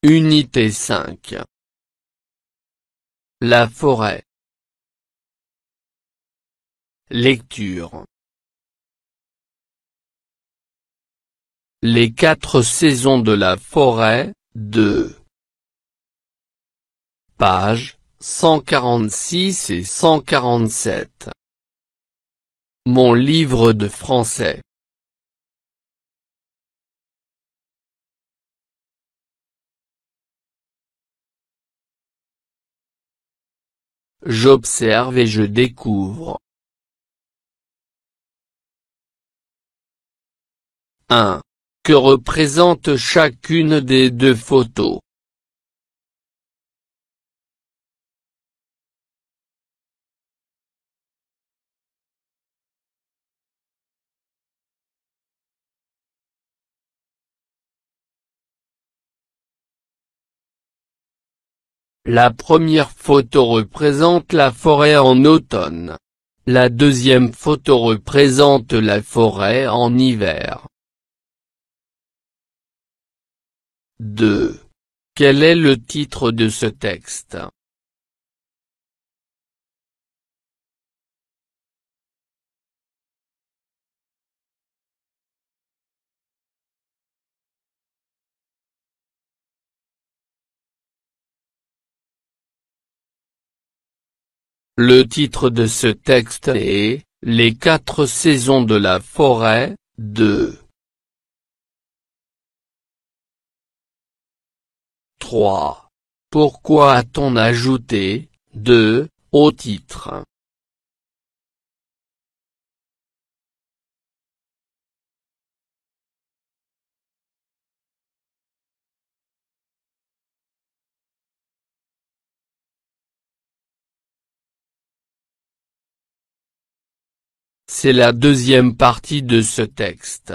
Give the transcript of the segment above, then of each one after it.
Unité 5. La forêt. Lecture. Les 4 saisons de la forêt, 2. Pages 146 et 147. Mon livre de français. J'observe et je découvre. 1. Que représente chacune des 2 photos? La première photo représente la forêt en automne. La deuxième photo représente la forêt en hiver. 2. Quel est le titre de ce texte? Le titre de ce texte est « Les 4 saisons de la forêt, 2. 3. Pourquoi a-t-on ajouté « 2 » au titre? C'est la deuxième partie de ce texte.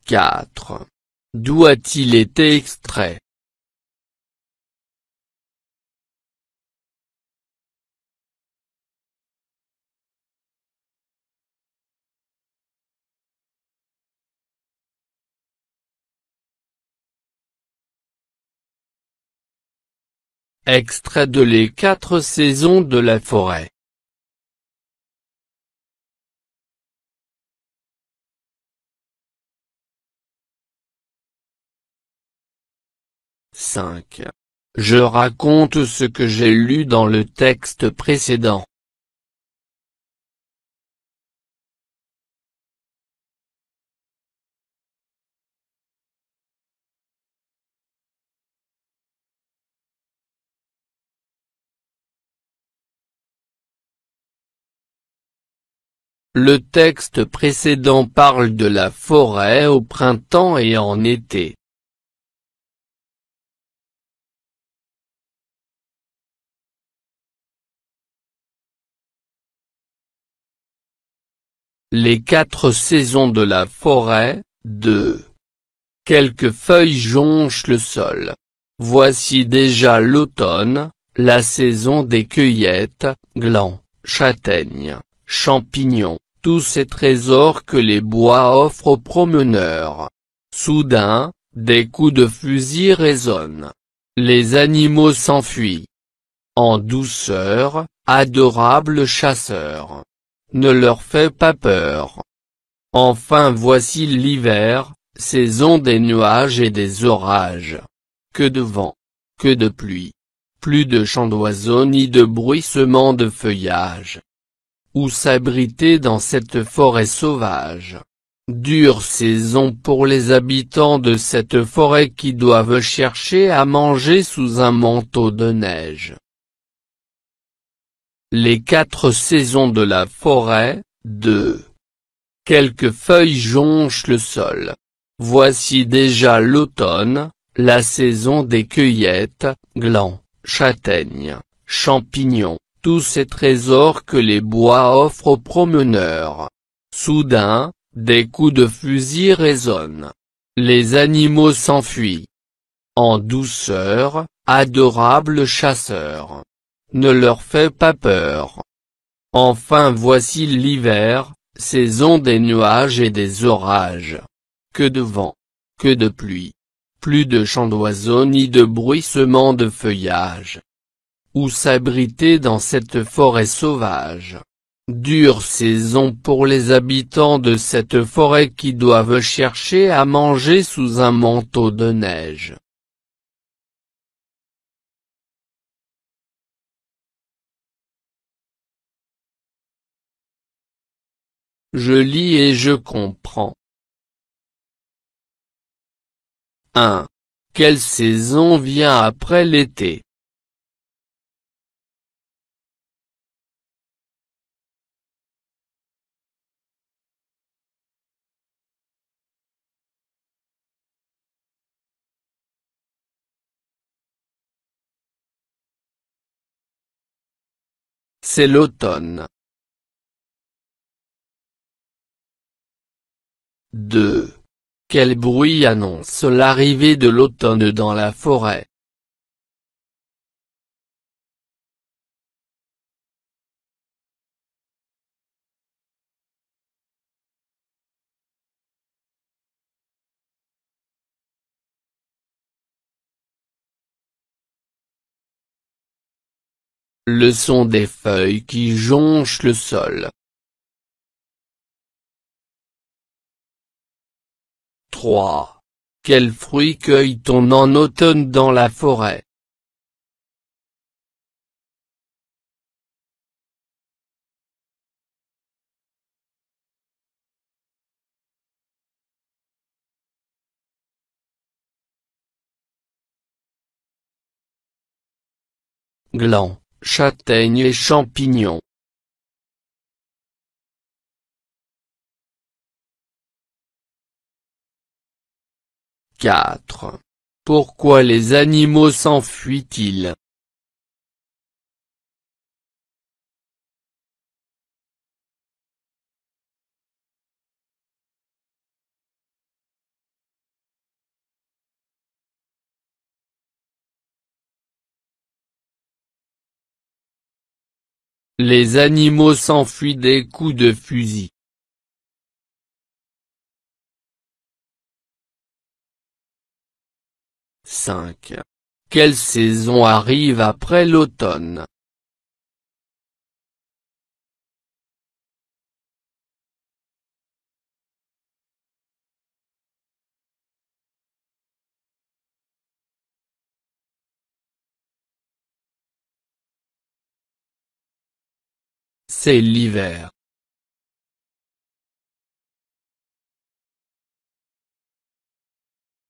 4. D'où a-t-il été extrait? Extrait de Les 4 saisons de la forêt. « 5. Je raconte ce que j'ai lu dans le texte précédent. » Le texte précédent parle de la forêt au printemps et en été. Les 4 saisons de la forêt, 2. Quelques feuilles jonchent le sol. Voici déjà l'automne, la saison des cueillettes, glands, châtaignes, champignons, tous ces trésors que les bois offrent aux promeneurs. Soudain, des coups de fusil résonnent. Les animaux s'enfuient. En douceur, adorables chasseurs. Ne leur fais pas peur. Enfin voici l'hiver, saison des nuages et des orages. Que de vent, que de pluie. Plus de chants d'oiseaux ni de bruissement de feuillage. Où s'abriter dans cette forêt sauvage? Dure saison pour les habitants de cette forêt qui doivent chercher à manger sous un manteau de neige. Les 4 saisons de la forêt, 2. Quelques feuilles jonchent le sol. Voici déjà l'automne, la saison des cueillettes, glands, châtaignes, champignons, tous ces trésors que les bois offrent aux promeneurs. Soudain, des coups de fusil résonnent. Les animaux s'enfuient. En douceur, adorable chasseur. Ne leur fais pas peur. Enfin voici l'hiver, saison des nuages et des orages. Que de vent, que de pluie. Plus de chants d'oiseaux ni de bruissement de feuillage. Où s'abriter dans cette forêt sauvage? Dure saison pour les habitants de cette forêt qui doivent chercher à manger sous un manteau de neige. Je lis et je comprends. 1. Quelle saison vient après l'été? C'est l'automne. 2. Quel bruit annonce l'arrivée de l'automne dans la forêt? Le son des feuilles qui jonchent le sol. 3. Quels fruits cueille-t-on en automne dans la forêt? Glands, châtaignes et champignons. 4. Pourquoi les animaux s'enfuient-ils? Les animaux s'enfuient des coups de fusil. 5. Quelle saison arrive après l'automne? C'est l'hiver.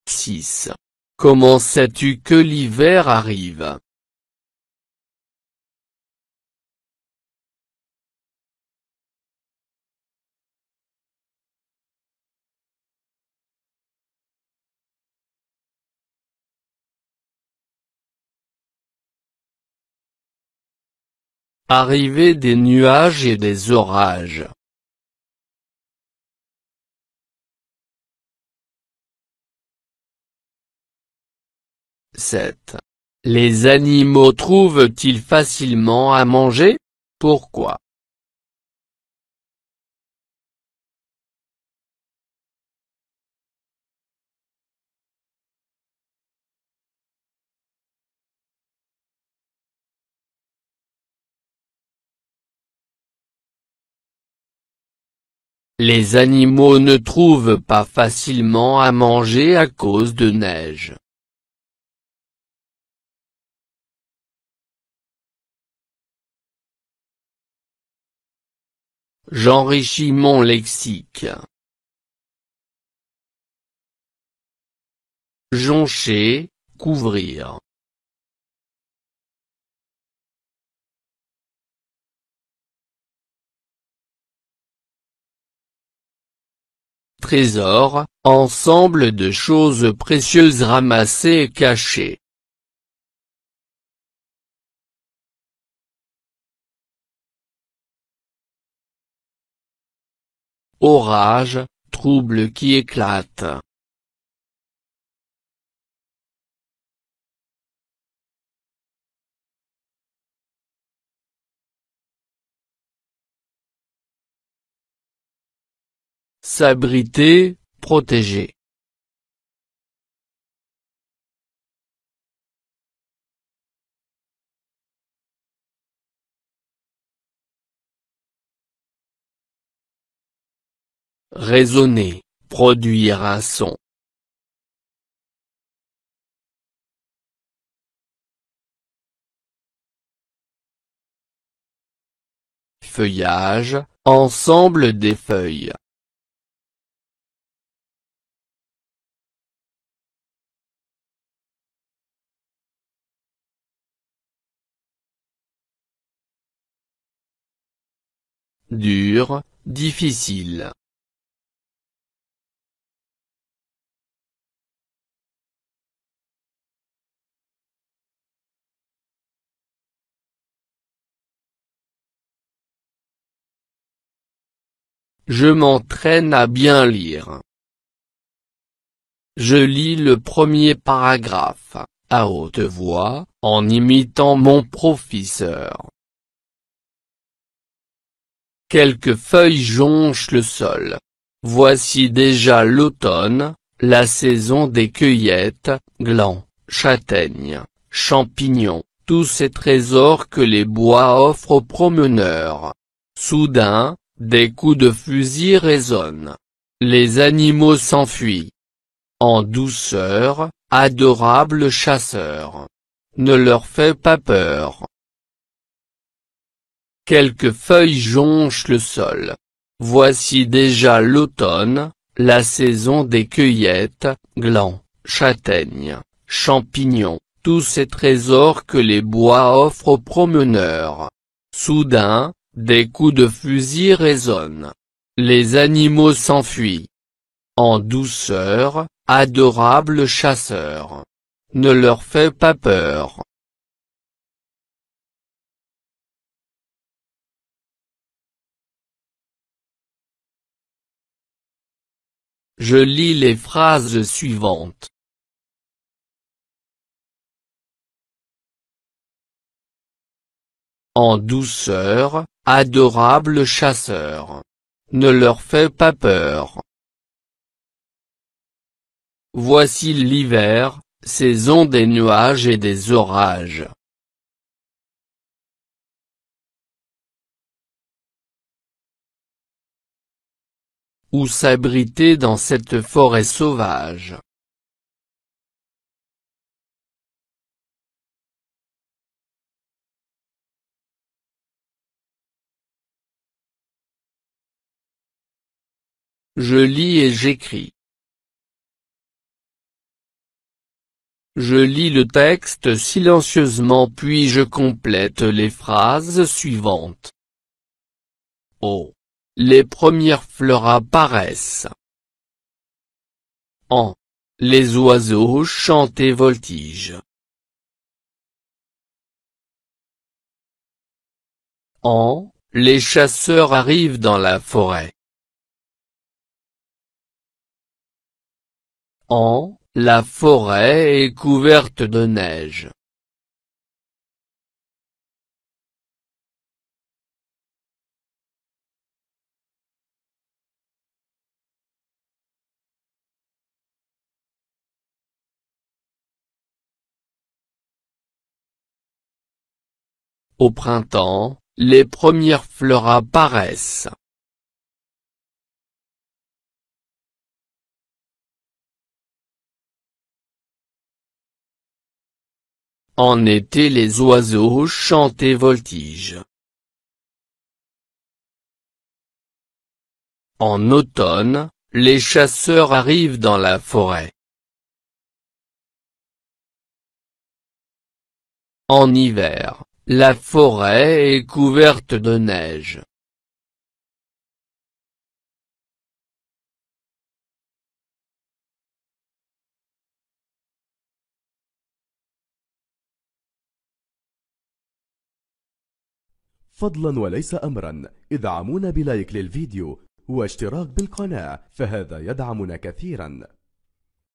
6. Comment sais-tu que l'hiver arrive? Arrivée des nuages et des orages. 7. Les animaux trouvent-ils facilement à manger? Pourquoi? Les animaux ne trouvent pas facilement à manger à cause de neige. J'enrichis mon lexique. Joncher, couvrir. Trésor, ensemble de choses précieuses ramassées et cachées. orage, trouble qui éclate. S'abriter, protéger. Résonner, produire un son. Feuillage, ensemble des feuilles. Dur, difficile. Je m'entraîne à bien lire. Je lis le premier paragraphe, à haute voix, en imitant mon professeur. Quelques feuilles jonchent le sol. Voici déjà l'automne, la saison des cueillettes, glands, châtaignes, champignons, tous ces trésors que les bois offrent aux promeneurs. Soudain, des coups de fusil résonnent. Les animaux s'enfuient. En douceur, adorable chasseur. Ne leur fais pas peur. Quelques feuilles jonchent le sol. Voici déjà l'automne, la saison des cueillettes, glands, châtaignes, champignons, tous ces trésors que les bois offrent aux promeneurs. Soudain, des coups de fusil résonnent. Les animaux s'enfuient. En douceur, adorable chasseur. Ne leur fais pas peur. Je lis les phrases suivantes. En douceur, adorable chasseur. Ne leur fais pas peur. Voici l'hiver, saison des nuages et des orages. Où s'abriter dans cette forêt sauvage? Je lis et j'écris. Je lis le texte silencieusement puis je complète les phrases suivantes. Oh! Les premières fleurs apparaissent. En. Les oiseaux chantent et voltigent. En. Les chasseurs arrivent dans la forêt. En. La forêt est couverte de neige. Au printemps, les premières fleurs apparaissent. En été les oiseaux chantent et voltigent. En automne, les chasseurs arrivent dans la forêt. En hiver, la forêt est couverte de neige. فضلا وليس أمرا ادعمونا بلايك للفيديو واشتراك بالقناة، فهذا يدعمنا كثيرا.